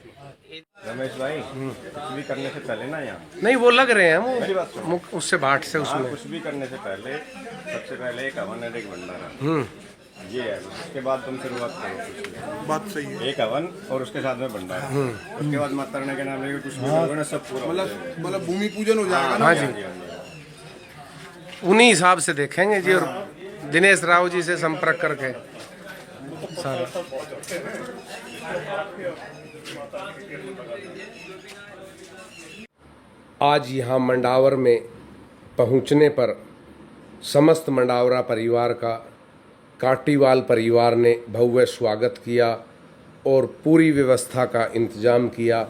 रमेश भाई, कुछ भी करने से पहले ना यहाँ नहीं, वो लग रहे हैं मेरी बात सुनो। उससे भाट से उसमें कुछ भी करने से पहले सबसे पहले एक हवन है, एक भंडारा, ये है। उसके बाद तुम शुरुआत करो। बात सही है। एक हवन और उसके साथ में भंडारा, उसके बाद माता रानी के नाम लेके कुछ भी करोगे ना, सब पूरा मतलब भूमि पूजन हो जाएगा ना। हाँ जी, उन्हीं हिसाब से देखेंगे जी। और दिनेश राव जी से संपर्क करके सारा आज यहाँ मंडावर में पहुँचने पर समस्त मंडावरा परिवार का काटीवाल परिवार ने भव्य स्वागत किया और पूरी व्यवस्था का इंतजाम किया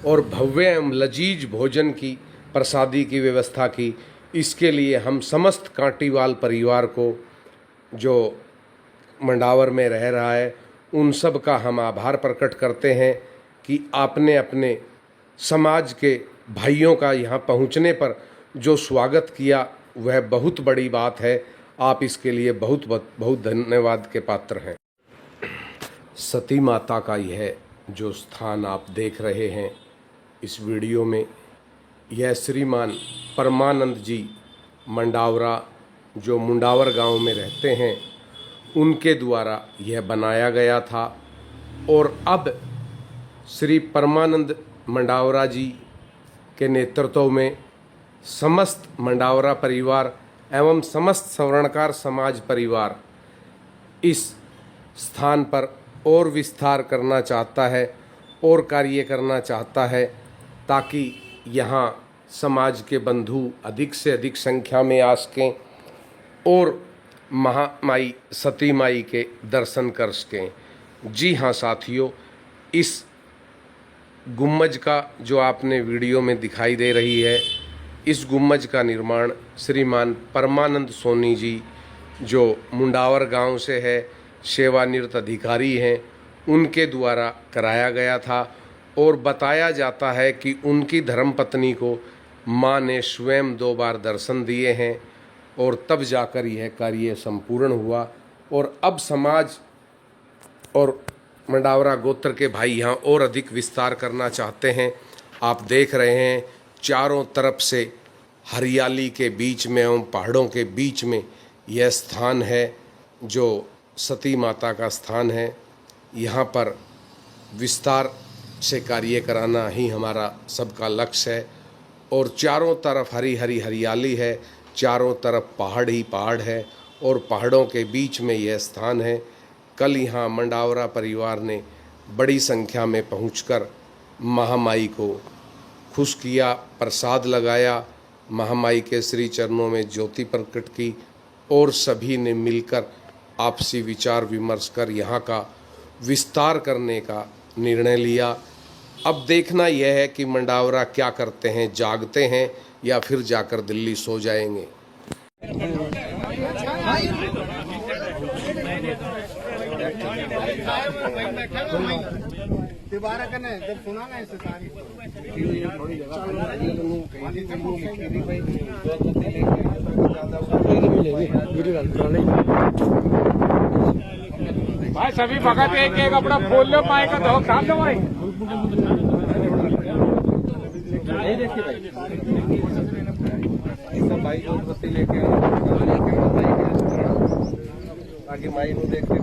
और भव्य एवं लजीज भोजन की प्रसादी की व्यवस्था की। इसके लिए हम समस्त काटीवाल परिवार को जो मंडावर में रह रहा है उन सब का हम आभार प्रकट करते हैं कि आपने अपने समाज के भाइयों का यहाँ पहुँचने पर जो स्वागत किया वह बहुत बड़ी बात है। आप इसके लिए बहुत बहुत धन्यवाद के पात्र हैं। सती माता का यह जो स्थान आप देख रहे हैं इस वीडियो में, यह श्रीमान परमानंद जी मंडावरा जो मुंडावर गांव में रहते हैं उनके द्वारा यह बनाया गया था। और अब श्री परमानंद मंडावरा जी के नेतृत्व में समस्त मंडावरा परिवार एवं समस्त सवर्णकार समाज परिवार इस स्थान पर और विस्तार करना चाहता है और कार्य करना चाहता है ताकि यहाँ समाज के बंधु अधिक से अधिक संख्या में आ सकें और महामाई सती माई के दर्शन कर सकें। जी हाँ साथियों, इस गुम्बज का जो आपने वीडियो में दिखाई दे रही है, इस गुम्बज का निर्माण श्रीमान परमानंद सोनी जी जो मुंडावर गांव से है, सेवानिवृत्त अधिकारी हैं, उनके द्वारा कराया गया था। और बताया जाता है कि उनकी धर्मपत्नी को माँ ने स्वयं 2 बार दर्शन दिए हैं और तब जाकर यह कार्य संपूर्ण हुआ। और अब समाज और मंडावरा गोत्र के भाई यहाँ और अधिक विस्तार करना चाहते हैं। आप देख रहे हैं चारों तरफ से हरियाली के बीच में एवं पहाड़ों के बीच में यह स्थान है जो सती माता का स्थान है। यहाँ पर विस्तार से कार्य कराना ही हमारा सबका लक्ष्य है। और चारों तरफ हरी हरी हरियाली है, चारों तरफ पहाड़ ही पहाड़ है और पहाड़ों के बीच में यह स्थान है। कल यहाँ मंडावरा परिवार ने बड़ी संख्या में पहुंचकर महामाई को खुश किया, प्रसाद लगाया, महामाई के श्री चरणों में ज्योति प्रकट की और सभी ने मिलकर आपसी विचार विमर्श कर यहाँ का विस्तार करने का निर्णय लिया। अब देखना यह है कि मंडावरा क्या करते हैं, जागते हैं या फिर जाकर दिल्ली सो जाएंगे। दोबारा करना है जब सुना ना इसे सारी भाई सभी भगत एक एक अपना खोल लो, माई का धोख डाल दो भाई। भाई जो पत्ती लेके ताकि माई को देख के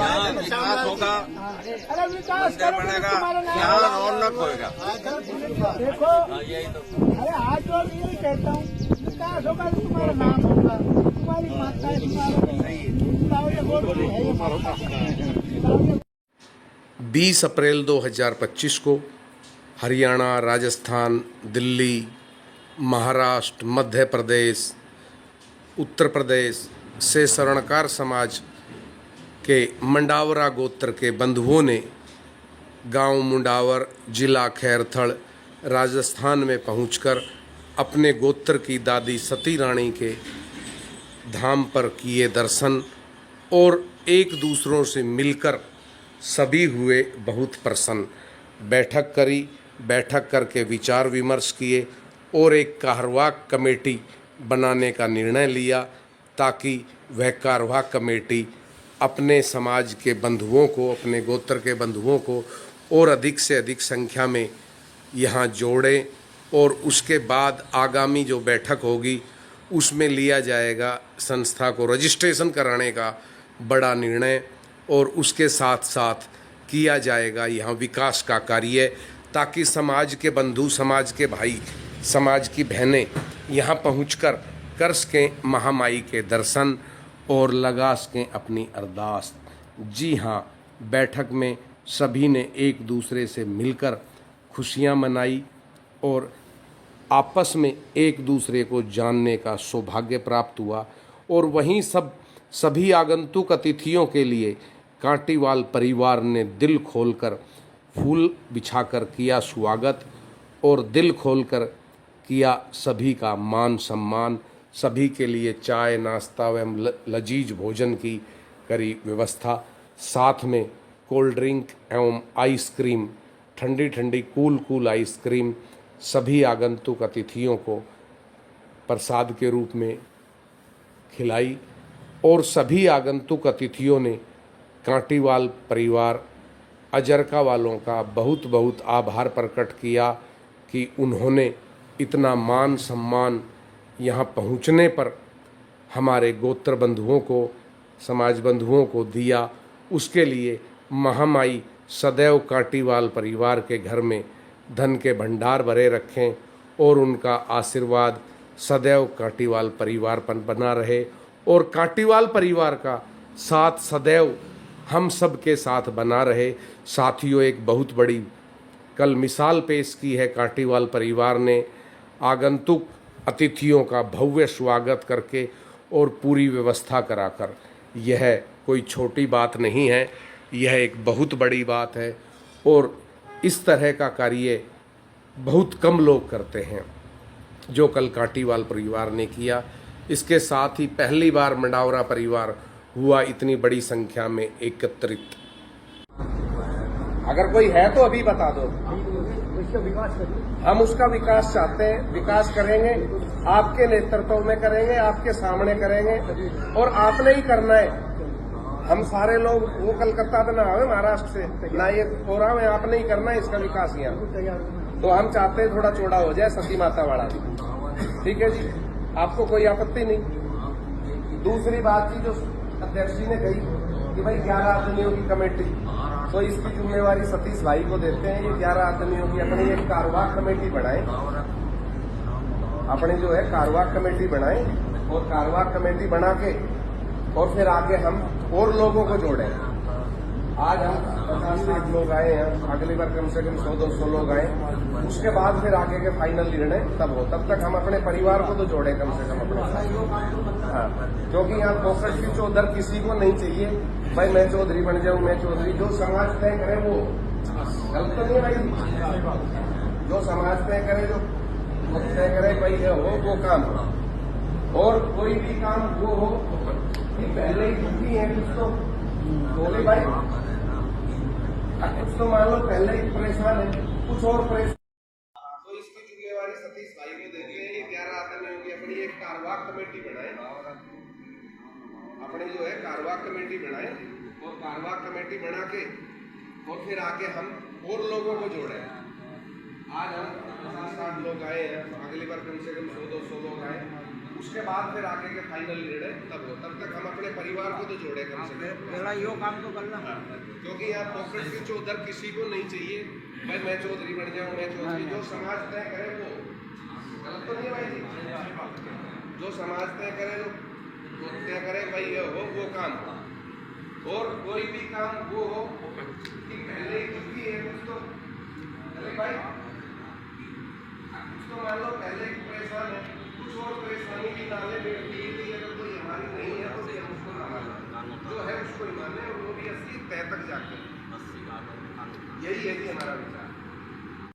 यहाँ विकास होगा, मंदिर बनेगा, यहाँ रौनक होगा। देखो अरे आज और यही कहता हूँ, विकास होगा तो तुम्हारा नाम होगा, तुम्हारी माता है, तुम्हारा 20 अप्रैल 2025 को हरियाणा, राजस्थान, दिल्ली, महाराष्ट्र, मध्य प्रदेश, उत्तर प्रदेश से स्वर्णकार समाज के मंडावरा गोत्र के बंधुओं ने गांव मुंडावर, जिला खैरथड़, राजस्थान में पहुंचकर अपने गोत्र की दादी सती रानी के धाम पर किए दर्शन और एक दूसरों से मिलकर सभी हुए बहुत प्रसन्न। बैठक करी, बैठक करके विचार विमर्श किए और एक कार्यवाहक कमेटी बनाने का निर्णय लिया ताकि वह कार्यवाहक कमेटी अपने समाज के बंधुओं को, अपने गोत्र के बंधुओं को और अधिक से अधिक संख्या में यहाँ जोड़े। और उसके बाद आगामी जो बैठक होगी उसमें लिया जाएगा संस्था को रजिस्ट्रेशन कराने का बड़ा निर्णय और उसके साथ साथ किया जाएगा यहाँ विकास का कार्य ताकि समाज के बंधु, समाज के भाई, समाज की बहनें यहाँ पहुँचकर कर सकें महामाई के दर्शन और लगा सकें अपनी अरदास। जी हाँ, बैठक में सभी ने एक दूसरे से मिलकर खुशियाँ मनाई और आपस में एक दूसरे को जानने का सौभाग्य प्राप्त हुआ। और वहीं सभी आगंतुक अतिथियों के लिए कांटीवाल परिवार ने दिल खोलकर फूल बिछाकर किया स्वागत और दिल खोलकर किया सभी का मान सम्मान। सभी के लिए चाय, नाश्ता एवं लजीज भोजन की करी व्यवस्था, साथ में कोल्ड ड्रिंक एवं आइसक्रीम, ठंडी ठंडी कूल आइसक्रीम सभी आगंतुक अतिथियों को प्रसाद के रूप में खिलाई। और सभी आगंतुक अतिथियों ने कांटीवाल परिवार अजरका वालों का बहुत बहुत आभार प्रकट किया कि उन्होंने इतना मान सम्मान यहाँ पहुँचने पर हमारे गोत्र बंधुओं को, समाज बंधुओं को दिया, उसके लिए महामाई सदैव काटीवाल परिवार के घर में धन के भंडार भरे रखें और उनका आशीर्वाद सदैव काटीवाल परिवार पर बना रहे और काटीवाल परिवार का साथ सदैव हम सब के साथ बना रहे। साथियों, एक बहुत बड़ी कल मिसाल पेश की है काटीवाल परिवार ने, आगंतुक अतिथियों का भव्य स्वागत करके और पूरी व्यवस्था कराकर। यह कोई छोटी बात नहीं है, यह एक बहुत बड़ी बात है और इस तरह का कार्य बहुत कम लोग करते हैं जो कल काटीवाल परिवार ने किया। इसके साथ ही पहली बार मंडावरा परिवार हुआ इतनी बड़ी संख्या में एकत्रित। अगर कोई है तो अभी बता दो, हम उसका विकास चाहते हैं, विकास करेंगे, आपके नेतृत्व में करेंगे, आपके सामने करेंगे और आपने ही करना है। हम सारे लोग वो कलकत्ता से ना आवे, महाराष्ट्र से ना, ये प्रोग्राम है आपने ही करना है इसका विकास यहाँ। तो हम चाहते हैं थोड़ा चौड़ा हो जाए सती माता वाला, ठीक है जी, आपको कोई आपत्ति नहीं। दूसरी बात की जो अध्यक्ष जी ने कही कि भाई 11 आदमियों की कमेटी, तो इसकी जिम्मेवारी सतीश भाई को देते हैं। ये 11 आदमियों की अपनी एक कारवाक कमेटी बनाए, अपनी जो है कारवाक कमेटी बनाए और कारवाक कमेटी बना के और फिर आगे हम और लोगों को जोड़ें। आज हम 50 लोग आए हैं, अगली बार कम से कम 100-200 लोग आए, उसके बाद फिर आगे के फाइनल निर्णय तब हो। तब तक हम अपने परिवार को तो जोड़े कम से कम अपने। हाँ, क्योंकि यहाँ फोकस की चौधर किसी को नहीं चाहिए, भाई मैं चौधरी बन जाऊं, मैं चौधरी। जो समाज तय करे वो गलत तो नहीं भाई, जो समाज तय करे, जो तय करे भाई ये हो वो काम हो। और कोई भी काम वो हो कि पहले ही दुखी है कुछ तो बोले भाई, कुछ तो मान लो पहले ही परेशान है, कुछ और परेशान। तो इसकी जिम्मेवारी सतीश भाई को दे दी है। ये 11 आदमियों की अपनी एक कारवाक कमेटी बनाए, अपनी जो है कारवाक कमेटी बनाए और कारवाक कमेटी बना के और फिर आके हम और लोगों को जोड़े। आज हम 50-60 लोग आए हैं, अगली बार कम से कम 100-200 लोग आए, उसके बाद फिर आगे के फाइनल निर्णय तब हो। तब तक हम अपने परिवार को तो जोड़े कम से कम, यो काम तो करना। क्योंकि यहाँ पॉकेट की चौधर किसी को नहीं चाहिए, भाई मैं चौधरी बन जाऊँ, मैं चौधरी। जो समाज तय करे वो गलत तो नहीं है भाई जी, जो समाज तय करे, जो तय करे भाई ये हो वो काम हो। और कोई भी काम वो हो कि पहले ही दुखी है कुछ तो, अरे भाई कुछ तो मान लो पहले ही परेशान है, कुछ और परेशानी की नाले में थी, अगर कोई हमारी नहीं है तो हम उसको ना माने, जो है उसको ही माने और वो भी असली तय तक जाके। यही है कि हमारा विचार।